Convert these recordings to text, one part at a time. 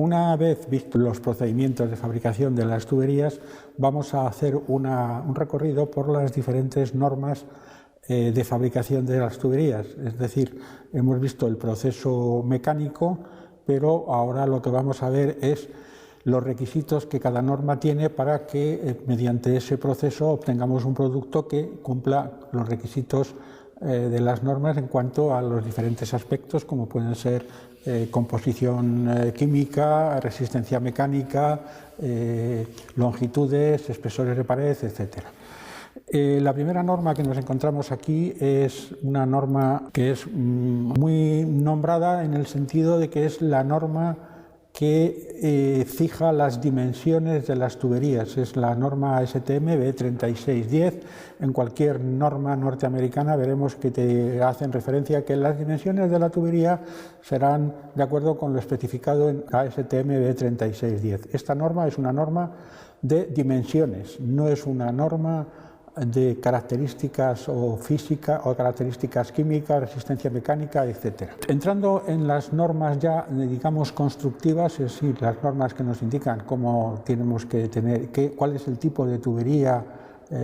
Una vez vistos los procedimientos de fabricación de las tuberías, vamos a hacer un recorrido por las diferentes normas de fabricación de las tuberías. Es decir, hemos visto el proceso mecánico, pero ahora lo que vamos a ver es los requisitos que cada norma tiene para que mediante ese proceso obtengamos un producto que cumpla los requisitos de las normas en cuanto a los diferentes aspectos, como pueden ser composición química, resistencia mecánica, longitudes, espesores de pared, etc. La primera norma que nos encontramos aquí es una norma que es muy nombrada en el sentido de que es la norma que fija las dimensiones de las tuberías. Es la norma STM B3610. En cualquier norma norteamericana veremos que te hacen referencia a que las dimensiones de la tubería serán de acuerdo con lo especificado en ASTM B3610. Esta norma es una norma de dimensiones, no es una norma de características o física o características químicas, resistencia mecánica, etc. Entrando en las normas ya, digamos, constructivas, es decir, las normas que nos indican cómo tenemos que tener, cuál es el tipo de tubería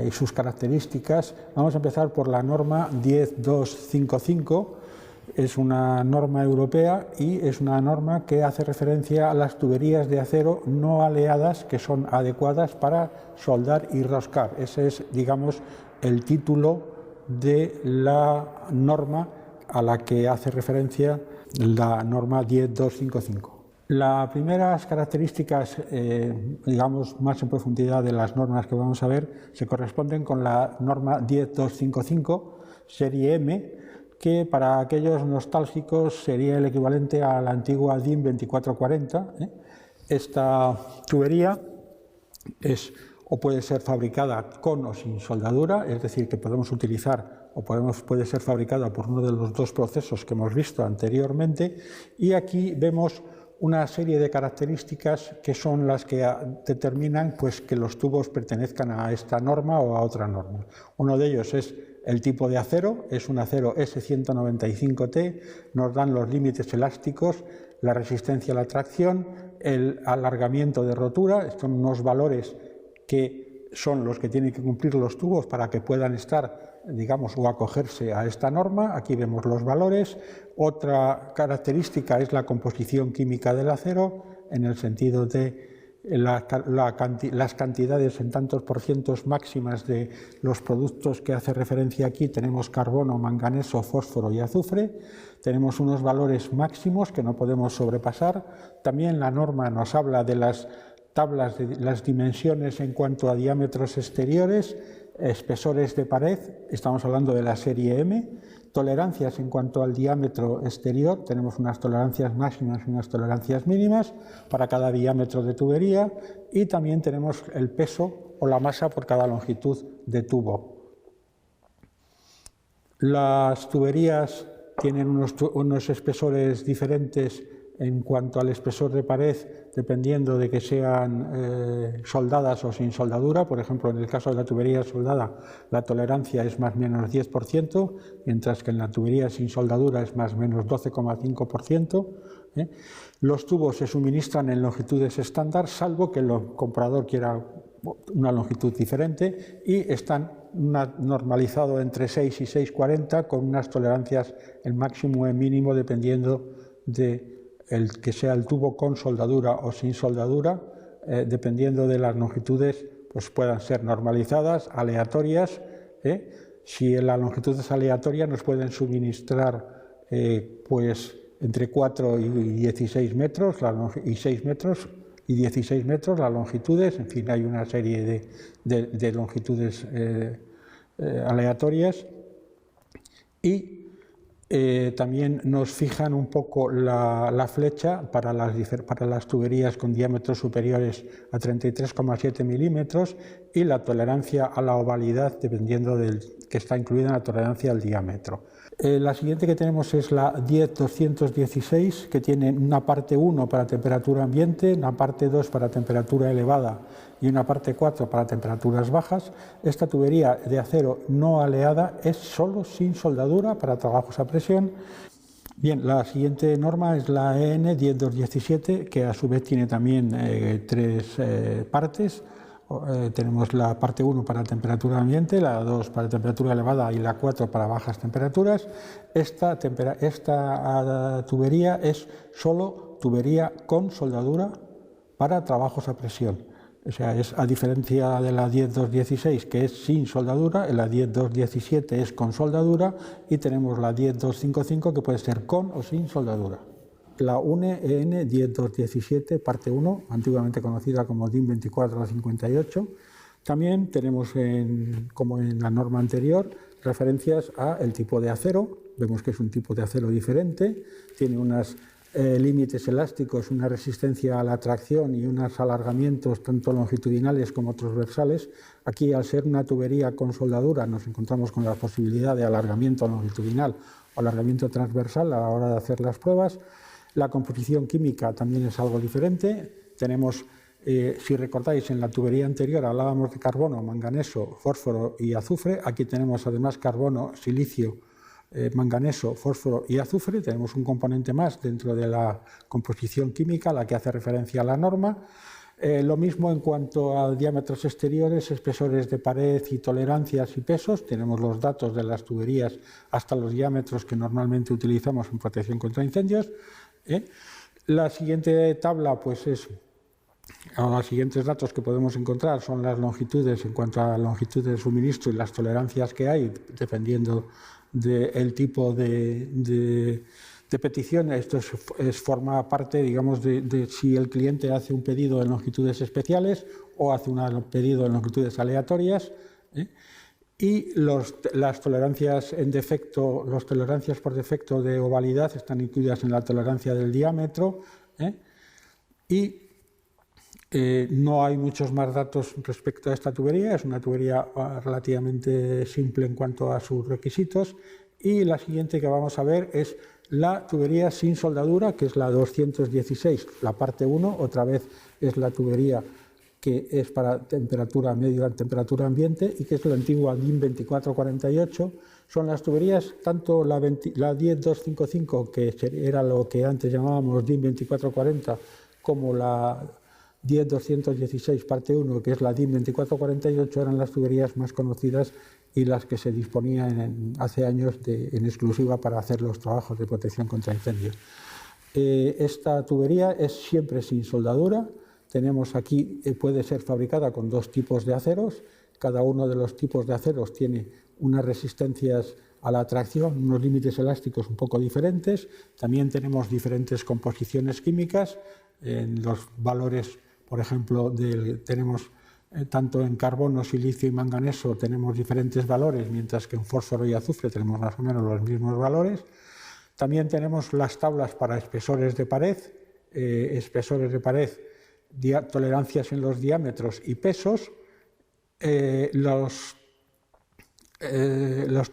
y sus características, vamos a empezar por la norma 10255. Es una norma europea y es una norma que hace referencia a las tuberías de acero no aleadas que son adecuadas para soldar y roscar. Ese es, digamos, el título de la norma a la que hace referencia la norma 10255. Las primeras características, digamos, más en profundidad de las normas que vamos a ver, se corresponden con la norma 10255, serie M, que para aquellos nostálgicos sería el equivalente a la antigua DIN 2440. Esta tubería es o puede ser fabricada con o sin soldadura, es decir, que podemos utilizar o puede ser fabricada por uno de los dos procesos que hemos visto anteriormente, y aquí vemos una serie de características que son las que determinan pues, que los tubos pertenezcan a esta norma o a otra norma. Uno de ellos es el tipo de acero, es un acero S195T, nos dan los límites elásticos, la resistencia a la tracción, el alargamiento de rotura, son unos valores que son los que tienen que cumplir los tubos para que puedan estar, digamos, o acogerse a esta norma. Aquí vemos los valores. Otra característica es la composición química del acero, en el sentido de las cantidades en tantos por cientos máximas de los productos que hace referencia aquí. Tenemos carbono, manganeso, fósforo y azufre. Tenemos unos valores máximos que no podemos sobrepasar. También la norma nos habla de las tablas de las dimensiones en cuanto a diámetros exteriores, espesores de pared, estamos hablando de la serie M, tolerancias en cuanto al diámetro exterior, tenemos unas tolerancias máximas y unas tolerancias mínimas para cada diámetro de tubería, y también tenemos el peso o la masa por cada longitud de tubo. Las tuberías tienen unos espesores diferentes en cuanto al espesor de pared, dependiendo de que sean soldadas o sin soldadura. Por ejemplo, en el caso de la tubería soldada, la tolerancia es más o menos 10%, mientras que en la tubería sin soldadura es más o menos 12,5%. Los tubos se suministran en longitudes estándar, salvo que el comprador quiera una longitud diferente, y están normalizados entre 6 y 6,40, con unas tolerancias el máximo y mínimo dependiendo de que sea el tubo con soldadura o sin soldadura, dependiendo de las longitudes, pues puedan ser normalizadas, aleatorias. Si la longitud es aleatoria, nos pueden suministrar pues entre 4 y 16 metros, y 6 metros y 16 metros las longitudes. En fin, hay una serie de longitudes aleatorias. Y también nos fijan un poco la flecha para las tuberías con diámetros superiores a 33,7 milímetros, y la tolerancia a la ovalidad, dependiendo que está incluida en la tolerancia al diámetro. La siguiente que tenemos es la 10216, que tiene una parte 1 para temperatura ambiente, una parte 2 para temperatura elevada y una parte 4 para temperaturas bajas. Esta tubería de acero no aleada es solo sin soldadura para trabajos a presión. Bien, la siguiente norma es la EN 10217, que a su vez tiene también tres partes. Tenemos la parte 1 para temperatura ambiente, la 2 para temperatura elevada y la 4 para bajas temperaturas. Esta tubería es solo tubería con soldadura para trabajos a presión. O sea, es a diferencia de la 10216, que es sin soldadura, la 10217 es con soldadura, y tenemos la 10255, que puede ser con o sin soldadura. La UNE EN 10217, parte 1, antiguamente conocida como DIN 2458. También tenemos, como en la norma anterior, referencias al tipo de acero. Vemos que es un tipo de acero diferente, tiene unos límites elásticos, una resistencia a la tracción y unos alargamientos tanto longitudinales como transversales. Aquí, al ser una tubería con soldadura, nos encontramos con la posibilidad de alargamiento longitudinal o alargamiento transversal a la hora de hacer las pruebas. La composición química también es algo diferente. Tenemos, si recordáis, en la tubería anterior hablábamos de carbono, manganeso, fósforo y azufre. Aquí tenemos además carbono, silicio, manganeso, fósforo y azufre. Tenemos un componente más dentro de la composición química a la que hace referencia a la norma. Lo mismo en cuanto a diámetros exteriores, espesores de pared y tolerancias y pesos. Tenemos los datos de las tuberías hasta los diámetros que normalmente utilizamos en protección contra incendios. La siguiente tabla, pues los siguientes datos que podemos encontrar son las longitudes en cuanto a longitud de suministro y las tolerancias que hay, dependiendo del tipo de petición. Esto forma parte, digamos, de si el cliente hace un pedido en longitudes especiales o hace un pedido en longitudes aleatorias. Y las tolerancias en defecto, las tolerancias por defecto de ovalidad están incluidas en la tolerancia del diámetro. Y no hay muchos más datos respecto a esta tubería. Es una tubería relativamente simple en cuanto a sus requisitos. Y la siguiente que vamos a ver es la tubería sin soldadura, que es la 216, la parte 1. Otra vez es la tubería que es para temperatura media, temperatura ambiente, y que es la antigua DIN 2448. Son las tuberías, tanto la 10255, que era lo que antes llamábamos DIN 2440, como la 10216 parte 1, que es la DIN 2448, eran las tuberías más conocidas y las que se disponían hace años en exclusiva para hacer los trabajos de protección contra incendios. Esta tubería es siempre sin soldadura. Tenemos aquí, puede ser fabricada con dos tipos de aceros. Cada uno de los tipos de aceros tiene unas resistencias a la tracción, unos límites elásticos un poco diferentes. También tenemos diferentes composiciones químicas. En los valores, por ejemplo, tenemos tanto en carbono, silicio y manganeso tenemos diferentes valores, mientras que en fósforo y azufre tenemos más o menos los mismos valores. También tenemos las tablas para espesores de pared, tolerancias en los diámetros y pesos, las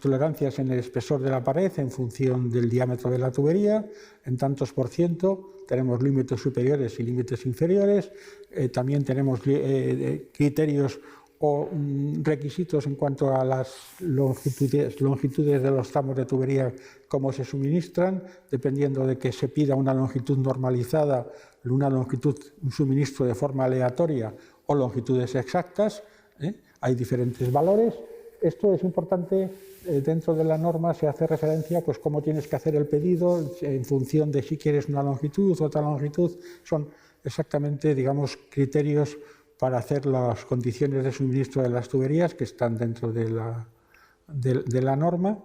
tolerancias en el espesor de la pared en función del diámetro de la tubería, en tantos por ciento. Tenemos límites superiores y límites inferiores. También tenemos criterios o requisitos en cuanto a las longitudes de los tramos de tubería, cómo se suministran, dependiendo de que se pida una longitud normalizada, un suministro de forma aleatoria o longitudes exactas. Hay diferentes valores. Esto es importante. Dentro de la norma se hace referencia, pues, cómo tienes que hacer el pedido en función de si quieres una longitud o otra longitud. Son exactamente, digamos, criterios para hacer las condiciones de suministro de las tuberías que están dentro de la norma.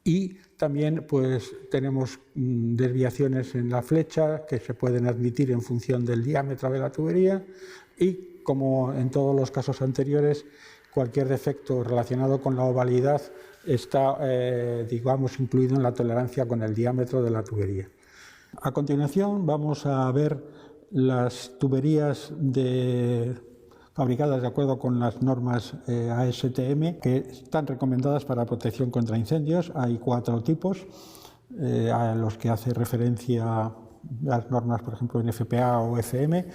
Y también, pues, tenemos desviaciones en la flecha que se pueden admitir en función del diámetro de la tubería, y, como en todos los casos anteriores, cualquier defecto relacionado con la ovalidad está, digamos, incluido en la tolerancia con el diámetro de la tubería. A continuación vamos a ver las tuberías fabricadas de acuerdo con las normas ASTM, que están recomendadas para protección contra incendios. Hay 4 tipos a los que hace referencia las normas, por ejemplo, en FPA o FM.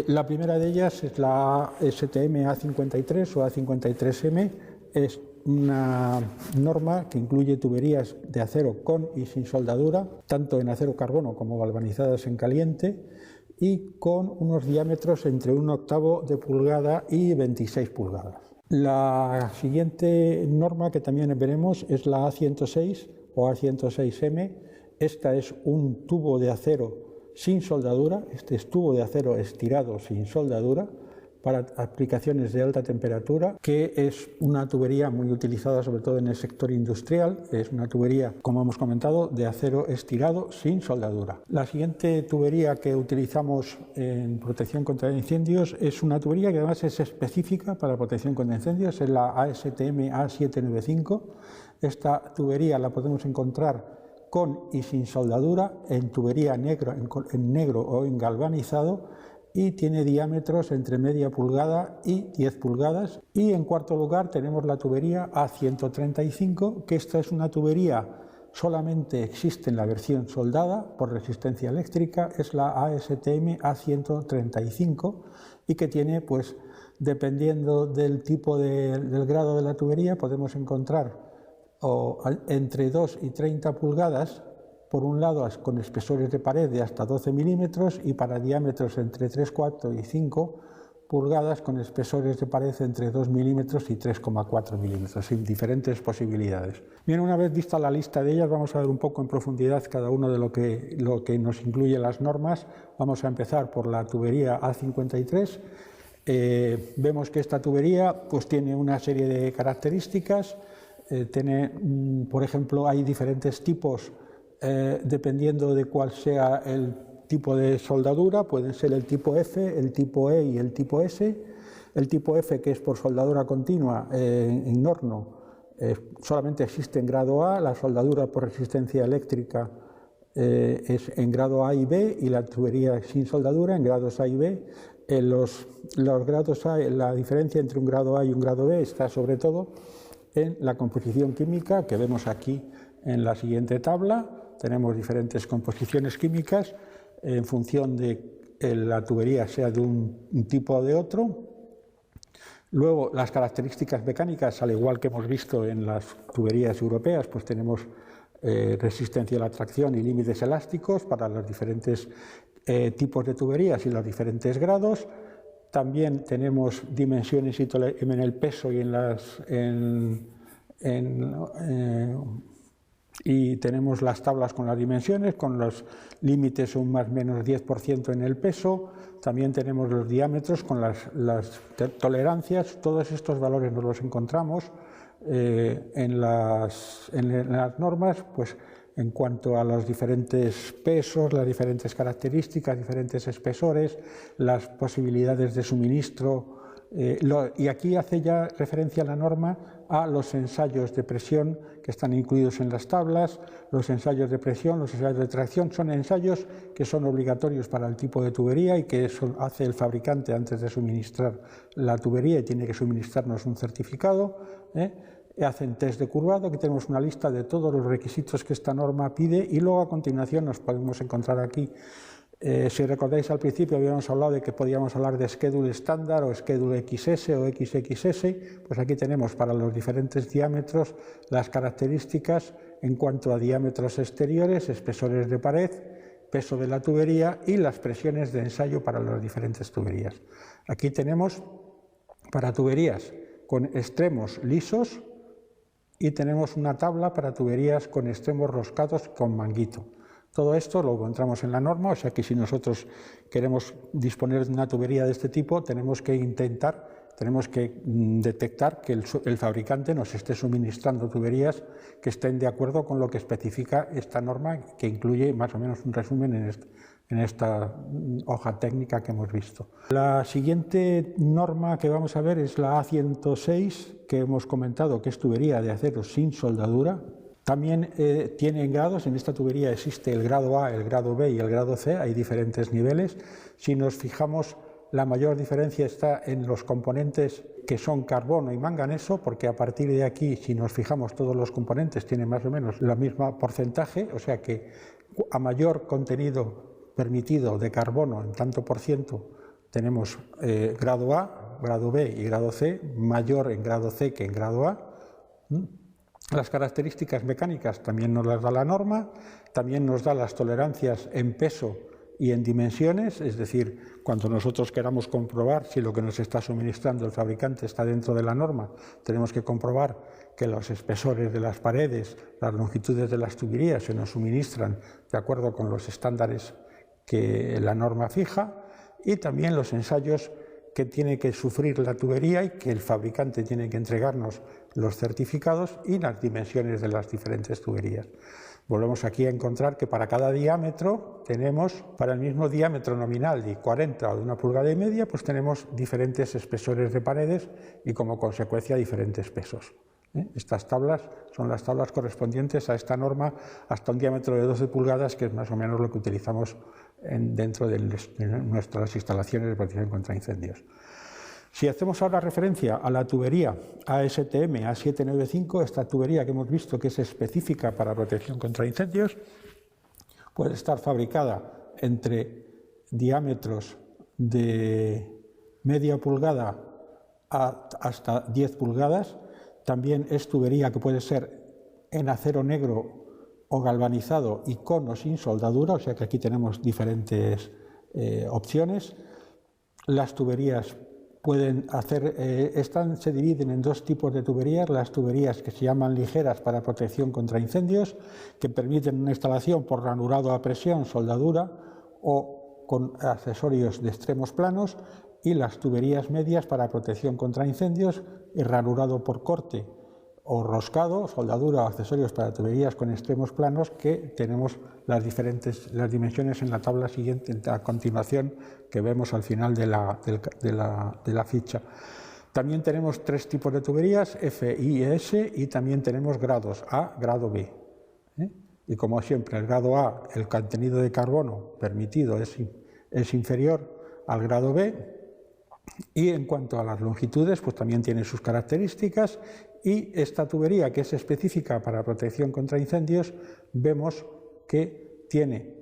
La primera de ellas es la STM A53 o A53M, es una norma que incluye tuberías de acero con y sin soldadura, tanto en acero carbono como galvanizadas en caliente, y con unos diámetros entre 1/8 de pulgada y 26 pulgadas. La siguiente norma que también veremos es la A106 o A106M. Esta es un tubo de acero sin soldadura, este es tubo de acero estirado sin soldadura, para aplicaciones de alta temperatura, que es una tubería muy utilizada sobre todo en el sector industrial. Es una tubería, como hemos comentado, de acero estirado sin soldadura. La siguiente tubería que utilizamos en protección contra incendios es una tubería que además es específica para protección contra incendios, es la ASTM A795. Esta tubería la podemos encontrar con y sin soldadura, en tubería en negro o en galvanizado, y tiene diámetros entre media pulgada y 10 pulgadas. Y en cuarto lugar tenemos la tubería A135, que esta es una tubería, solamente existe en la versión soldada por resistencia eléctrica, es la ASTM A135, y que tiene, pues, dependiendo del tipo del grado de la tubería, podemos encontrar entre 2 y 30 pulgadas, por un lado con espesores de pared de hasta 12 milímetros y para diámetros entre 3, 4 y 5 pulgadas con espesores de pared entre 2 milímetros y 3,4 milímetros, sin diferentes posibilidades. Bien, una vez vista la lista de ellas, vamos a ver un poco en profundidad cada uno de lo que nos incluye las normas. Vamos a empezar por la tubería A53. Vemos que esta tubería pues tiene una serie de características. Por ejemplo, hay diferentes tipos dependiendo de cuál sea el tipo de soldadura. Pueden ser el tipo F, el tipo E y el tipo S. El tipo F, que es por soldadura continua en horno, solamente existe en grado A. La soldadura por resistencia eléctrica es en grado A y B, y la tubería sin soldadura en grados A y B. Los grados A, la diferencia entre un grado A y un grado B está sobre todo en la composición química, que vemos aquí en la siguiente tabla. Tenemos diferentes composiciones químicas en función de que la tubería sea de un tipo o de otro. Luego, las características mecánicas, al igual que hemos visto en las tuberías europeas, pues tenemos resistencia a la tracción y límites elásticos para los diferentes tipos de tuberías y los diferentes grados. También tenemos dimensiones en el peso y tenemos las tablas con las dimensiones, con los límites un más o menos 10% en el peso. También tenemos los diámetros con las tolerancias. Todos estos valores nos los encontramos en las normas, pues en cuanto a los diferentes pesos, las diferentes características, diferentes espesores, las posibilidades de suministro. Y aquí hace ya referencia la norma a los ensayos de presión que están incluidos en las tablas. Los ensayos de presión, los ensayos de tracción son ensayos que son obligatorios para el tipo de tubería y que eso hace el fabricante antes de suministrar la tubería, y tiene que suministrarnos un certificado. Hacen test de curvado. Aquí tenemos una lista de todos los requisitos que esta norma pide, y luego a continuación nos podemos encontrar aquí. Si recordáis, al principio habíamos hablado de que podíamos hablar de schedule estándar o schedule XS o XXS, pues aquí tenemos para los diferentes diámetros las características en cuanto a diámetros exteriores, espesores de pared, peso de la tubería y las presiones de ensayo para las diferentes tuberías. Aquí tenemos para tuberías con extremos lisos y tenemos una tabla para tuberías con extremos roscados con manguito. Todo esto lo encontramos en la norma, o sea que si nosotros queremos disponer de una tubería de este tipo, tenemos que detectar que el fabricante nos esté suministrando tuberías que estén de acuerdo con lo que especifica esta norma, que incluye más o menos un resumen en esta hoja técnica que hemos visto. La siguiente norma que vamos a ver es la A106, que hemos comentado que es tubería de acero sin soldadura. También tiene grados. En esta tubería existe el grado A, el grado B y el grado C, hay diferentes niveles. Si nos fijamos, la mayor diferencia está en los componentes que son carbono y manganeso, porque a partir de aquí, si nos fijamos, todos los componentes tienen más o menos el mismo porcentaje, o sea que a mayor contenido permitido de carbono en tanto por ciento tenemos grado A, grado B y grado C, mayor en grado C que en grado A. Las características mecánicas también nos las da la norma, también nos da las tolerancias en peso y en dimensiones, es decir, cuando nosotros queramos comprobar si lo que nos está suministrando el fabricante está dentro de la norma, tenemos que comprobar que los espesores de las paredes, las longitudes de las tuberías se nos suministran de acuerdo con los estándares que la norma fija, y también los ensayos que tiene que sufrir la tubería y que el fabricante tiene que entregarnos los certificados y las dimensiones de las diferentes tuberías. Volvemos aquí a encontrar que para cada diámetro tenemos, para el mismo diámetro nominal de 40 o de 1,5 pulgadas, pues tenemos diferentes espesores de paredes y como consecuencia diferentes pesos. Estas tablas son las tablas correspondientes a esta norma hasta un diámetro de 12 pulgadas, que es más o menos lo que utilizamos dentro de nuestras instalaciones de protección contra incendios. Si hacemos ahora referencia a la tubería ASTM A795, esta tubería que hemos visto que es específica para protección contra incendios, puede estar fabricada entre diámetros de media pulgada hasta 10 pulgadas. También es tubería que puede ser en acero negro o galvanizado y con o sin soldadura, o sea que aquí tenemos diferentes opciones. Las tuberías se dividen en dos tipos de tuberías: las tuberías que se llaman ligeras para protección contra incendios, que permiten una instalación por ranurado a presión, soldadura o con accesorios de extremos planos, y las tuberías medias para protección contra incendios y ranurado por corte o roscado, soldadura o accesorios para tuberías con extremos planos, que tenemos las dimensiones en la tabla siguiente, a continuación, que vemos al final de la ficha. También tenemos tres tipos de tuberías, F, I y S, y también tenemos grados A, grado B. Y como siempre, el grado A, el contenido de carbono permitido es inferior al grado B. Y en cuanto a las longitudes, pues también tiene sus características, y esta tubería, que es específica para protección contra incendios, vemos que tiene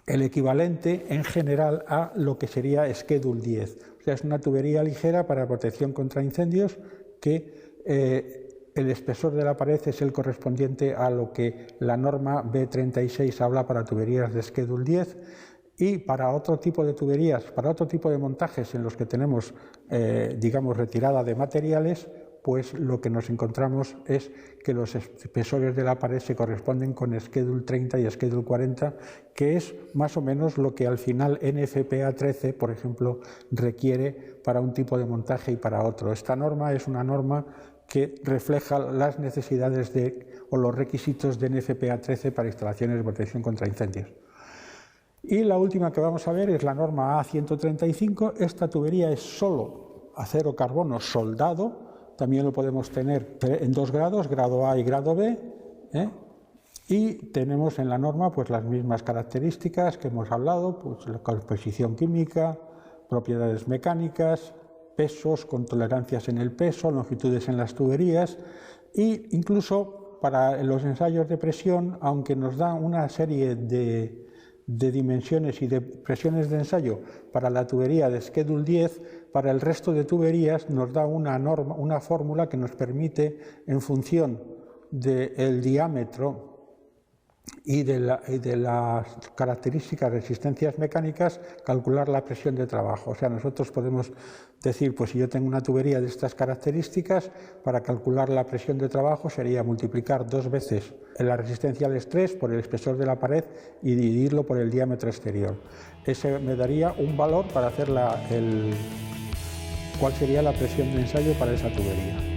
el equivalente en general a lo que sería Schedule 10. O sea, es una tubería ligera para protección contra incendios que el espesor de la pared es el correspondiente a lo que la norma B36 habla para tuberías de Schedule 10. Y para otro tipo de tuberías, para otro tipo de montajes en los que tenemos, digamos, retirada de materiales, pues lo que nos encontramos es que los espesores de la pared se corresponden con Schedule 30 y Schedule 40, que es más o menos lo que al final NFPA 13, por ejemplo, requiere para un tipo de montaje y para otro. Esta norma es una norma que refleja las necesidades o los requisitos de NFPA 13 para instalaciones de protección contra incendios. Y la última que vamos a ver es la norma A135. Esta tubería es solo acero carbono soldado. También lo podemos tener en dos grados, grado A y grado B. Y tenemos en la norma pues las mismas características que hemos hablado, pues la composición química, propiedades mecánicas, pesos con tolerancias en el peso, longitudes en las tuberías, e incluso para los ensayos de presión, aunque nos da una serie de dimensiones y de presiones de ensayo para la tubería de Schedule 10, para el resto de tuberías nos da una fórmula que nos permite, en función del diámetro y de las características, resistencias mecánicas, calcular la presión de trabajo. O sea, nosotros podemos decir, pues si yo tengo una tubería de estas características, para calcular la presión de trabajo sería multiplicar 2 veces la resistencia al estrés por el espesor de la pared y dividirlo por el diámetro exterior. Ese me daría un valor para hacer cuál sería la presión de ensayo para esa tubería.